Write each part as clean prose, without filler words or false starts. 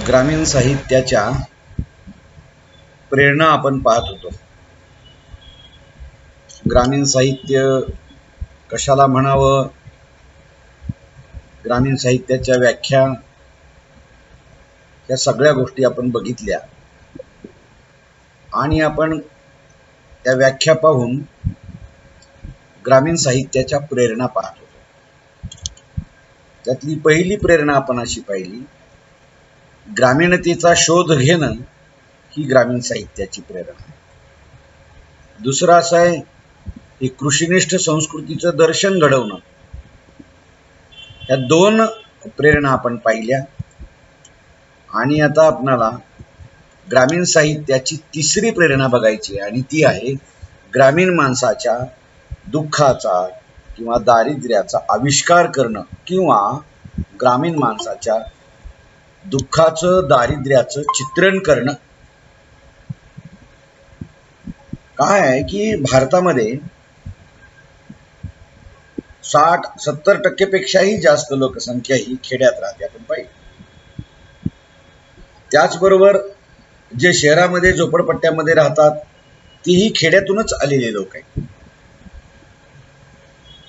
ग्रामीण साहित्याच्या प्रेरणा आपण पाहत होतो. ग्रामीण साहित्य कशाला म्हणावं, ग्रामीण साहित्याच्या व्याख्या, या सगळ्या गोष्टी आपण बघितल्या आणि आपण त्या व्याख्या पाहून ग्रामीण साहित्याच्या प्रेरणा पाहत होतो. त्यातली पहिली प्रेरणा आपण अशी पाहिली, ग्रामीणतेचा शोध घेणं ही ग्रामीण साहित्याची प्रेरणा आहे. दुसरं असं आहे की कृषिनिष्ठ संस्कृतीचं दर्शन घडवणं. या दोन प्रेरणा आपण पाहिल्या आणि आता आपणाला ग्रामीण साहित्याची तिसरी प्रेरणा बघायची आणि ती आहे ग्रामीण माणसाच्या दुःखाचा किंवा दारिद्र्याचा आविष्कार करणं किंवा ग्रामीण माणसाच्या दुःखाचं दारिद्र्याचं चित्रण करणं. काय आहे की भारतामध्ये 60-70% पेक्षाही जास्त लोकसंख्या ही खेड्यात राहते आपण पाहिजे. त्याचबरोबर जे शहरामध्ये झोपडपट्ट्यामध्ये राहतात तीही खेड्यातूनच आलेले लोक आहेत.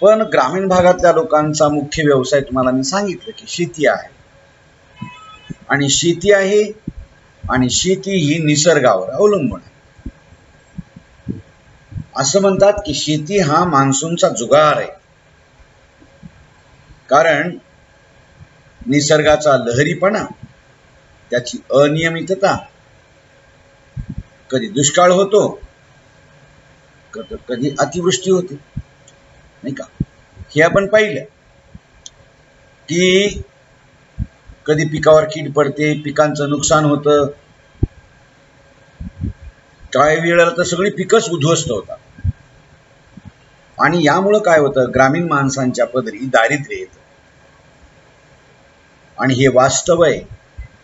पण ग्रामीण भागातल्या लोकांचा मुख्य व्यवसाय तुम्हाला मी सांगितलं की शेती आहे आणि शेती आहे आणि शेती ही निसर्गावर अवलंबून आहे. असं म्हणतात की शेती हा मान्सूनचा जुगार आहे, कारण निसर्गाचा लहरीपणा, त्याची अनियमितता, कधी दुष्काळ होतो, कधी अतिवृष्टी होते, नाही का. हे आपण पाहिलं की कधी पिकावर कीड पडते, पिकांचं नुकसान होतं, काही वेळेला तर सगळी पिकच उद्ध्वस्त होतात. आणि यामुळं काय होतं, ग्रामीण माणसांच्या पदरी दारिद्र्य येतं. आणि हे वास्तव आहे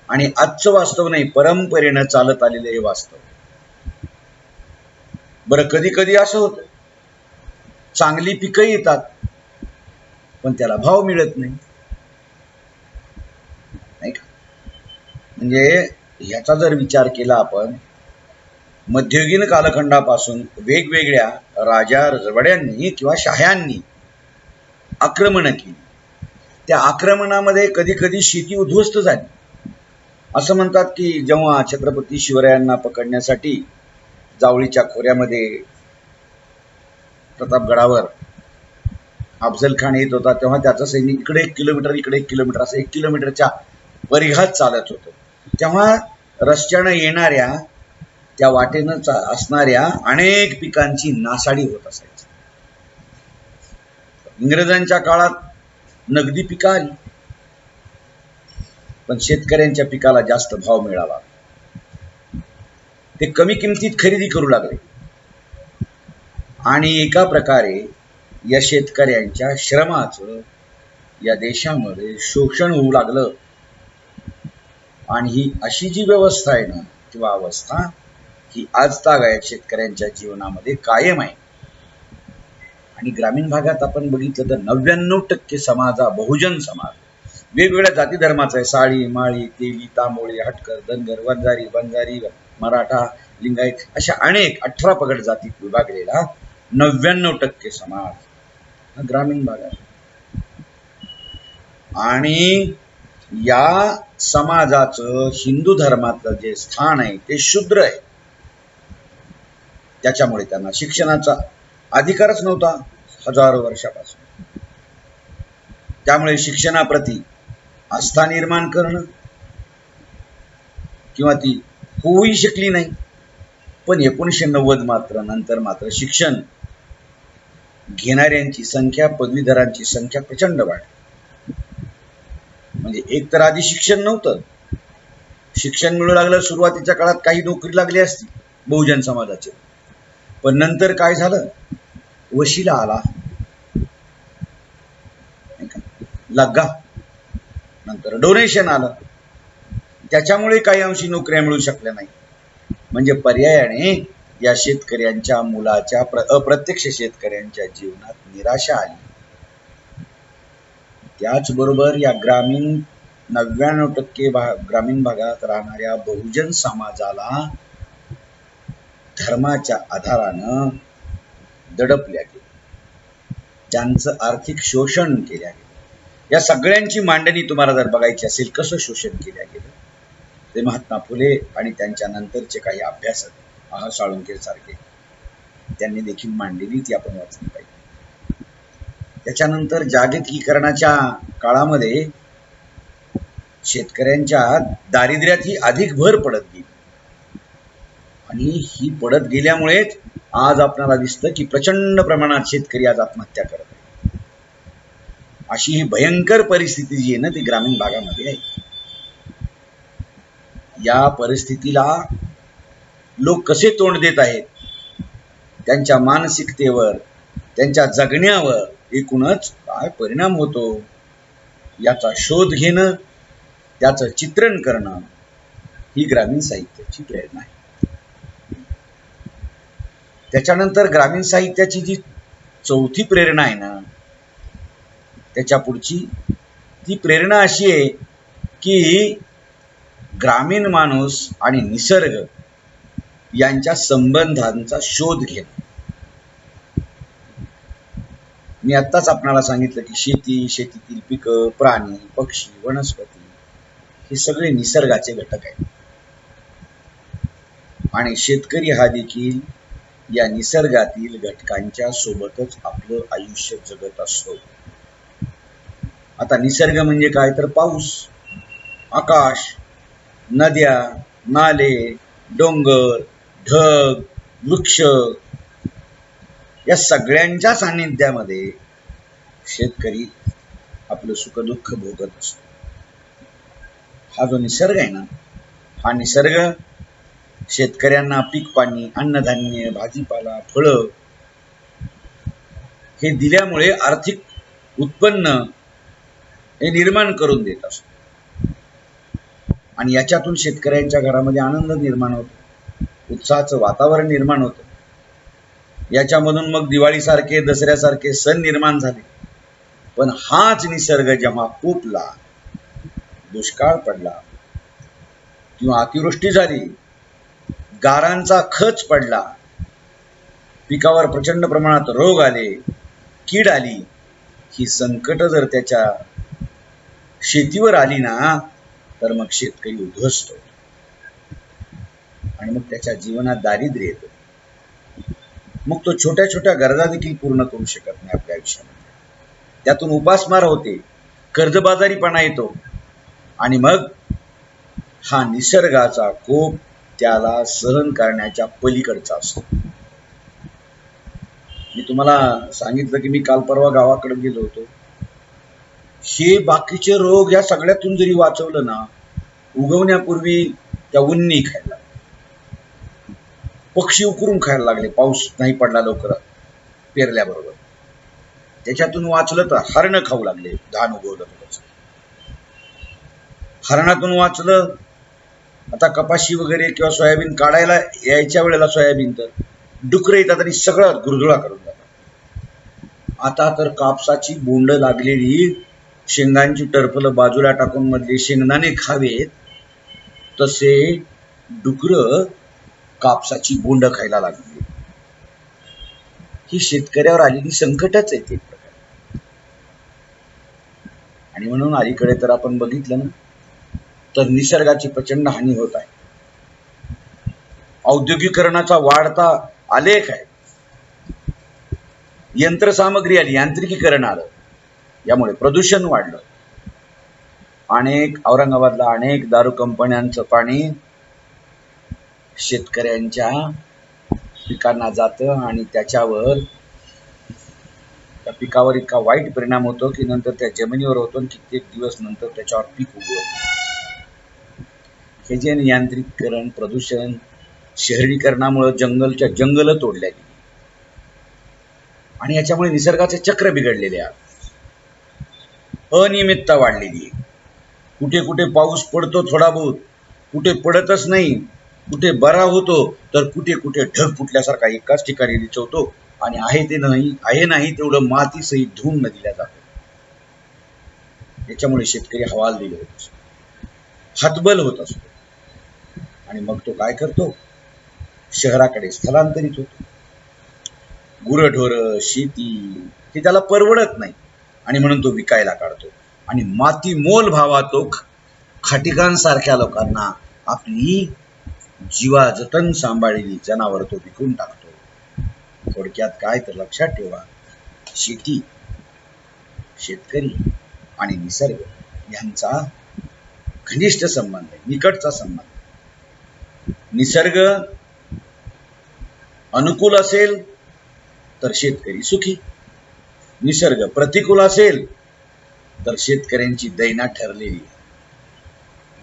आणि आजचं वास्तव नाही, परंपरेनं चालत आलेलं हे वास्तव. बरं, कधी कधी असं होतं चांगली पिकं येतात पण त्याला भाव मिळत नाही, नाही का. म्हणजे ह्याचा जर विचार केला आपण, मध्ययुगीन कालखंडापासून वेगवेगळ्या राजा रजवाड्यांनी किंवा शाह्यांनी आक्रमणं केली. त्या आक्रमणामध्ये कधी कधी शेती उद्ध्वस्त झाली. असं म्हणतात की जेव्हा छत्रपती शिवरायांना पकडण्यासाठी जावळीच्या खोऱ्यामध्ये प्रतापगडावर अफजल खान येत होता, तेव्हा त्याचं सैनिक इकडे 1 किलोमीटर इकडे 1 किलोमीटर असं 1 किलोमीटरच्या परिघात चालत होतं. तेव्हा रस्त्यानं येणाऱ्या, त्या वाटेनं असणाऱ्या अनेक पिकांची नासाडी होत असायची. इंग्रजांच्या काळात नगदी पिकं आली पण शेतकऱ्यांच्या पिकाला जास्त भाव मिळाला, ते कमी किमतीत खरेदी करू लागले आणि एका प्रकारे या शेतकऱ्यांच्या श्रमाचं या देशामध्ये शोषण होऊ लागलं. आणि ही अशी जी व्यवस्था आहे ना किंवा अवस्था, ही आजतागायत शेतकऱ्यांच्या जीवनामध्ये कायम आहे. आणि ग्रामीण भागात आपण बघितलं तर 99% समाज हा बहुजन समाज, वेगवेगळ्या जाती धर्माचा आहे. साळी, माळी, तेली, तांबोळी, हटकर, धनगर, वंजारी, बंजारी, मराठा, लिंगायत अशा अनेक 18 पगड जातीत विभागलेला 99% समाज ग्रामीण भागात. आणि या समाजाचं हिंदू धर्मातलं जे स्थान आहे ते शूद्र आहे. त्याच्यामुळे त्यांना शिक्षणाचा अधिकारच नव्हता हजारो वर्षापासून. त्यामुळे शिक्षणाप्रती आस्था निर्माण करणं किंवा ती होऊही शकली नाही. पण 1990 नंतर मात्र शिक्षण घेणाऱ्यांची संख्या, पदवीधरांची संख्या प्रचंड वाढली. म्हणजे एक तर आधी शिक्षण नव्हतं, शिक्षण मिळू लागलं सुरुवातीच्या काळात, काही नोकरी लागली असती बहुजन समाजाची, पण नंतर काय झालं, वशिला आला, लग्गा, नंतर डोनेशन आलं, त्याच्यामुळे काही अंशी नोकऱ्या मिळू शकल्या नाही. म्हणजे पर्यायाने या शेतकऱ्यांच्या मुलाच्या अप्रत्यक्ष शेतकऱ्यांच्या जीवनात निराशा आली. त्याचबरोबर या ग्रामीण 99% ग्रामीण भागात राहणाऱ्या बहुजन समाजाला धर्माच्या आधारानं दडपल्या गेलं, त्यांचं आर्थिक शोषण केल्या गेलं. या सगळ्यांची मांडणी तुम्हाला जर बघायची असेल कसं शोषण केल्या गेलं, ते महात्मा फुले आणि त्यांच्या नंतरचे काही अभ्यासक आह साळुंखे सारखे त्यांनी देखील मांडलेली, ती आपण वाचली पाहिजे. त्याच्यानंतर जागतिकीकरणाच्या काळामध्ये शेतकऱ्यांच्या दारिद्र्यात ही अधिक भर पडत गेली आणि ही पडत गेल्यामुळेच आज आपल्याला दिसतं की प्रचंड प्रमाणात शेतकरी आज आत्महत्या करत आहेत. अशी ही भयंकर परिस्थिती जी आहे ना, ती ग्रामीण भागामध्ये आहे. या परिस्थितीला लोक कसे तोंड देत आहेत, त्यांच्या मानसिकतेवर, त्यांच्या जगण्यावर एकूणच काय परिणाम होतो याचा शोध घेणं, त्याचं चित्रण करणं ही ग्रामीण साहित्याची प्रेरणा आहे. त्याच्यानंतर ग्रामीण साहित्याची जी चौथी प्रेरणा आहे ना, त्याच्या पुढची ती प्रेरणा अशी आहे की ग्रामीण माणूस आणि निसर्ग यांच्या संबंधांचा शोध घेणं. मी आत्ताच आपणाला सांगितलं की शेती, शेतीतील पिकं, प्राणी, पक्षी, वनस्पती हे सगळे निसर्गाचे घटक आहेत आणि शेतकरी हा देखील या निसर्गातील घटकांच्या सोबतच आपलं आयुष्य जगत असतो. आता निसर्ग म्हणजे काय तर पाऊस, आकाश, नद्या, नाले, डोंगर, ढग, वृक्ष या सगळ्यांच्या सान्निध्यामध्ये शेतकरी आपलं सुखदुःख भोगत असतो. हा जो निसर्ग आहे ना, हा निसर्ग शेतकऱ्यांना पीक पाणी, अन्नधान्य, भाजीपाला, फळं हे दिल्यामुळे आर्थिक उत्पन्न हे निर्माण करून देत असतो आणि याच्यातून शेतकऱ्यांच्या घरामध्ये आनंद निर्माण होतो, उत्साहाचं वातावरण निर्माण होतं. याच्यामधून मग दिवाळीसारखे, दसऱ्यासारखे सण निर्माण झाले. पण हाच निसर्ग जेव्हा पोपला, दुष्काळ पडला किंवा अतिवृष्टी झाली, गारांचा खच पडला, पिकावर प्रचंड प्रमाणात रोग आले, कीड आली, ही संकट जर त्याच्या शेतीवर आली ना, तर मग शेतकरी उद्ध्वस्त होतो आणि मग त्याच्या जीवनात दारिद्र्य येतं. मग तो छोट्या छोट्या गरजा देखील पूर्ण करू शकत नाही आपल्या आयुष्यामध्ये. त्यातून उपासमार होते, कर्जबाजारीपणा येतो आणि मग हा निसर्गाचा कोप त्याला सहन करण्याच्या पलीकडचा असतो. मी तुम्हाला सांगितलं की मी काल परवा गावाकडे गेलो होतो. हे बाकीचे रोग या सगळ्यातून जरी वाचवलं ना, उगवण्यापूर्वी त्या उन्नी खायला, पक्षी उकरून खायला लागले, पाऊस नाही पडला लवकर पेरल्याबरोबर, त्याच्यातून वाचलं तर हरण खाऊ लागले, धान उगवलं थोडंसं, हरणातून वाचलं. आता कपाशी वगैरे किंवा सोयाबीन काढायला यायच्या वेळेला सोयाबीन तर डुकरं येतात आणि सगळं गुरधुळा करून जातात. आता तर कापसाची बोंड लागलेली, शेंगांची टरफलं बाजूला टाकून मधले शेंगदाणे खावेत तसे डुकरं कापसाची बोंड खायला लागली. ही शेतकऱ्यावर आलेली संकटच आहे ते प्रकार. आणि म्हणून अलीकडे तर आपण बघितलं ना, तर निसर्गाची प्रचंड हानी होत आहे. औद्योगिकरणाचा वाढता आलेख आहे, यंत्रसामग्री आली, यांत्रिकीकरण आलं, यामुळे प्रदूषण वाढलं. औरंगाबादला अनेक दारू कंपन्यांचं पाणी शेतकऱ्यांच्या पिकांना जातं आणि त्याच्यावर, त्या पिकावर इतका वाईट परिणाम होतो की नंतर त्या जमिनीवर होतो आणि कित्येक दिवस नंतर त्याच्यावर पीक उगवतं. हे जे यांत्रिकीकरण, प्रदूषण, शहरीकरणामुळे जंगल तोडल्या गेली आणि याच्यामुळे निसर्गाचे चक्र बिघडलेले आहे. अनियमितता वाढलेली आहे. कुठे कुठे पाऊस पडतो थोडा बहुत, कुठे पडतच नाही, कुठे बरा होतो तर कुठे कुठे ढग फुटल्यासारखा एकाच ठिकाणी रिचवतो आणि आहे नाही तेवढं माती सहित धुवून नदीला जातो. याच्यामुळे शेतकरी हवालदिल होत. हतबल होत असतो आणि मग तो काय करतो, शहराकडे स्थलांतरित होतो. गुरढोरं, शेती हे त्याला परवडत नाही आणि म्हणून तो विकायला काढतो आणि माती मोल भावा तो खाटिकांसारख्या लोकांना आपली जीवा जतन सांभाळलेली जनावर तो विकून टाकतो. थोडक्यात काय तर लक्षात ठेवा, शेती, शेतकरी आणि निसर्ग यांचा घनिष्ठ संबंध आहे, निकटचा संबंध. निसर्ग अनुकूल असेल तर शेतकरी सुखी, निसर्ग प्रतिकूल असेल तर शेतकऱ्यांची दैना ठरलेली.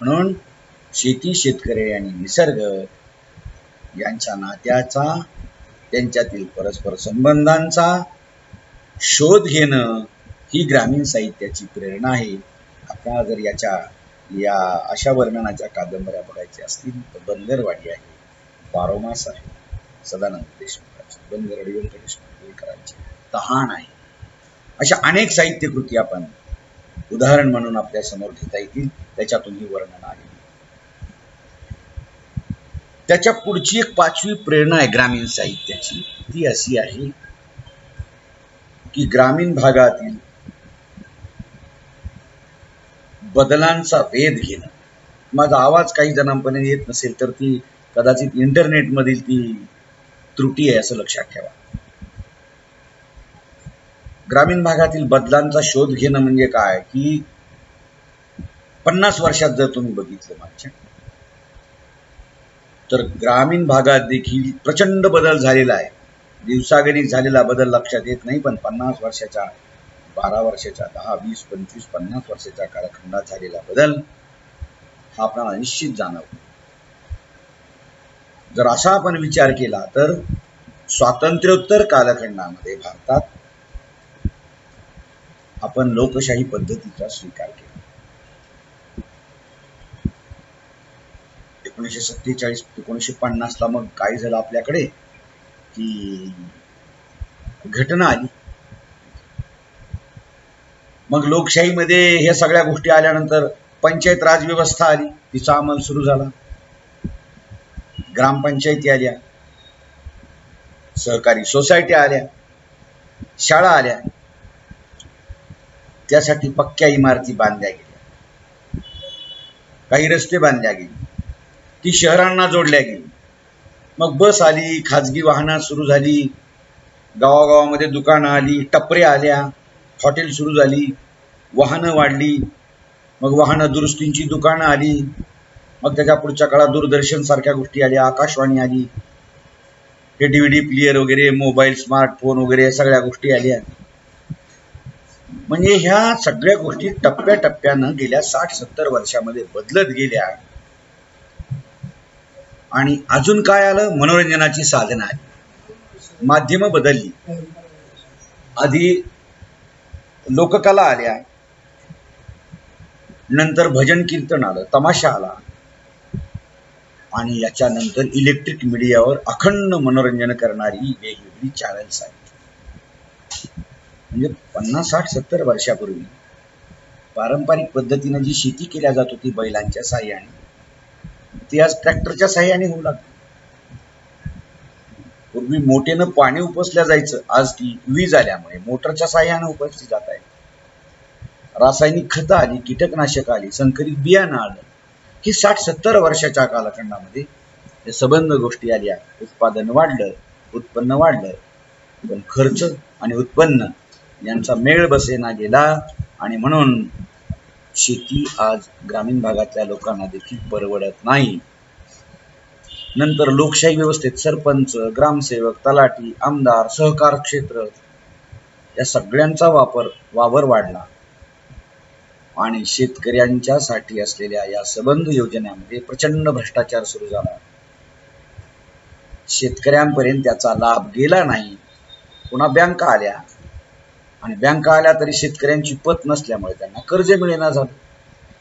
म्हणून शेती, शेतकरी आणि निसर्ग यांच्या नात्याचा, त्यांच्यातील परस्पर संबंधांचा शोध घेणं ही ग्रामीण साहित्याची प्रेरणा आहे. आपल्याला जर या अशा वर्णनाच्या कादंबऱ्या बघायच्या असतील तर बनगरवाडी आहे, बारोमास आहे, सदानंद देशमुखाची, बनगरवाडी व्यंकटेश मंडळकरांची तहान आहे. अशा अनेक साहित्यकृती आपण उदाहरण म्हणून आपल्या समोर घेता येतील, त्याच्यातून ही वर्णन आली. त्याच्या पुढची एक 5वी प्रेरणा आहे ग्रामीण साहित्याची, ती अशी आहे की ग्रामीण भागातील बदलांचा वेध घेणं. माझा आवाज काही जणांपर्यंत येत नसेल तर ती कदाचित इंटरनेटमधील ती त्रुटी आहे असं लक्षात ठेवा. ग्रामीण भागातील बदलांचा शोध घेणं म्हणजे काय की 50 वर्षात जर तुम्ही बघितलं मागच्या, तर ग्रामीण भागात देखील प्रचंड बदल झालेला आहे. दिवसागणिक झालेला बदल लक्षात येत नाही, पण 50 वर्षाच्या, 12 वर्षाच्या, 10, 20, 25, 50 वर्षाच्या कालखंडात झालेला बदल हा आपल्याला निश्चित जाणवतो. जर असा आपण विचार केला तर स्वातंत्र्योत्तर कालखंडामध्ये भारतात आपण लोकशाही पद्धतीचा स्वीकार केला. 1947, 1950 ला मग काय झालं आपल्याकडे की घटना आली. मग लोकशाहीमध्ये ह्या सगळ्या गोष्टी आल्यानंतर पंचायत राज व्यवस्था आली, तिचा अंमल सुरू झाला. ग्रामपंचायती आल्या, सहकारी सोसायटी आल्या, शाळा आल्या, त्यासाठी पक्क्या इमारती बांधल्या गेल्या, काही रस्ते बांधल्या गेली, ती शहरांना जोडल्या गेली. मग बस आली, खाजगी वाहनं सुरू झाली, गावागावामध्ये दुकानं आली, टपऱ्या आल्या, हॉटेल सुरू झाली, वाहनं वाढली, मग वाहनं दुरुस्तींची दुकानं आली, मग त्याच्या पुढच्या काळात दूरदर्शन सारख्या गोष्टी आल्या, आकाशवाणी आली, हे DVD प्लेअर वगैरे, मोबाईल, स्मार्टफोन वगैरे सगळ्या गोष्टी आल्या. म्हणजे ह्या सगळ्या गोष्टी टप्प्याटप्प्यानं गेल्या 60-70 वर्षामध्ये बदलत गेल्या. आणि अजून काय आलं, मनोरंजनाची साधनं आली, माध्यमं बदलली. आधी लोककला आल्या, नंतर भजन कीर्तन आलं, तमाशा आला, आणि याच्यानंतर इलेक्ट्रिक मीडियावर अखंड मनोरंजन करणारी वेगवेगळी चॅनल्स आहेत. म्हणजे 50, 60, 70 वर्षापूर्वी पारंपरिक पद्धतीने जी शेती केल्या जात होती बैलांच्या साह्याने, ती आज ट्रॅक्टरच्या साह्याने होऊ लागली. पूर्वी मोठेनं पाणी उपसल्या जायचं, आज ती वीज आल्यामुळे मोटरच्या साह्याने उपसली जात आहे. रासायनिक खतं आली, कीटकनाशक आली, संकरित बियाणं आलं. ही 60-70 वर्षाच्या कालखंडामध्ये हे संबंध गोष्टी आल्या. उत्पादन वाढलं, उत्पन्न वाढलं, पण खर्च आणि उत्पन्न यांचा मेळ बसेना गेला आणि म्हणून शेती आज ग्रामीण भागातल्या लोकांना देखील परवडत नाही. नंतर लोकशाही व्यवस्थेत सरपंच, ग्रामसेवक, तलाठी, आमदार, सहकार क्षेत्र या सगळ्यांचा वावर वाढला आणि शेतकऱ्यांच्यासाठी असलेल्या या संबंध योजनेमध्ये प्रचंड भ्रष्टाचार सुरू झाला. शेतकऱ्यांपर्यंत त्याचा लाभ गेला नाही. पुन्हा बँका आल्या आणि बँका आल्या तरी शेतकऱ्यांची पत नसल्यामुळे त्यांना कर्ज मिळेना झालं.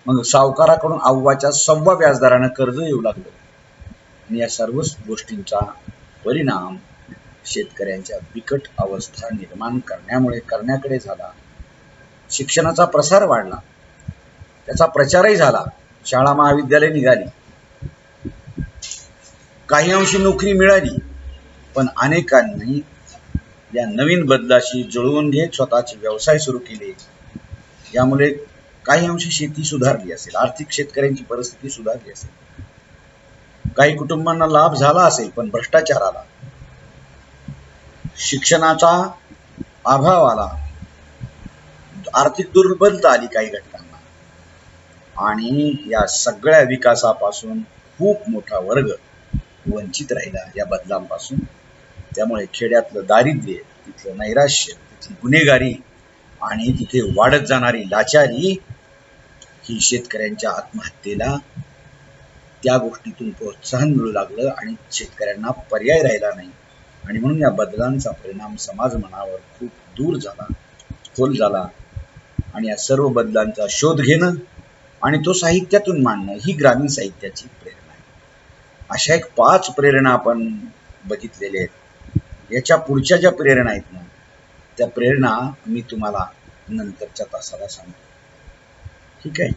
मग सावकाराकडून अव्वाच्या सव्वा व्याजदरानं कर्ज येऊ लागलं आणि या सर्व गोष्टींचा परिणाम शेतकऱ्यांच्या बिकट अवस्था निर्माण करण्याकडे झाला. शिक्षणाचा प्रसार वाढला, त्याचा प्रचारही झाला, शाळा महाविद्यालय निघाली, काही अंशी नोकरी मिळाली, पण अनेकांनी या नवीन बदलाशी जुळवून घेत स्वतःचे व्यवसाय सुरू केले. यामुळे काही अंशी शेती सुधारली असेल, आर्थिक शेतकऱ्यांची परिस्थिती सुधारली असेल, काही कुटुंबांना लाभ झाला असेल, पण भ्रष्टाचार आला, शिक्षणाचा अभाव आला, आर्थिक दुर्बलता आली काही घटकांना, आणि या सगळ्या विकासापासून खूप मोठा वर्ग वंचित राहिला या बदलांपासून. त्यामुळे खेड्यातलं दारिद्र्य, तिथलं नैराश्य, तिथली गुन्हेगारी आणि तिथे वाढत जाणारी लाचारी ही शेतकऱ्यांच्या आत्महत्येला, त्या गोष्टीतून प्रोत्साहन मिळू लागलं आणि शेतकऱ्यांना पर्याय राहिला नाही. आणि म्हणून या बदलांचा परिणाम समाज मनावर खूप दूर झाला, खोल झाला. आणि या सर्व बदलांचा शोध घेणं आणि तो साहित्यातून मांडणं ही ग्रामीण साहित्याची प्रेरणा आहे. अशा एक 5 प्रेरणा आपण बघितलेल्या आहेत. याच्या पुढच्या ज्या प्रेरणा आहेत ना, त्या प्रेरणा मी तुम्हाला नंतरच्या तासाला सांगतो. ठीक आहे.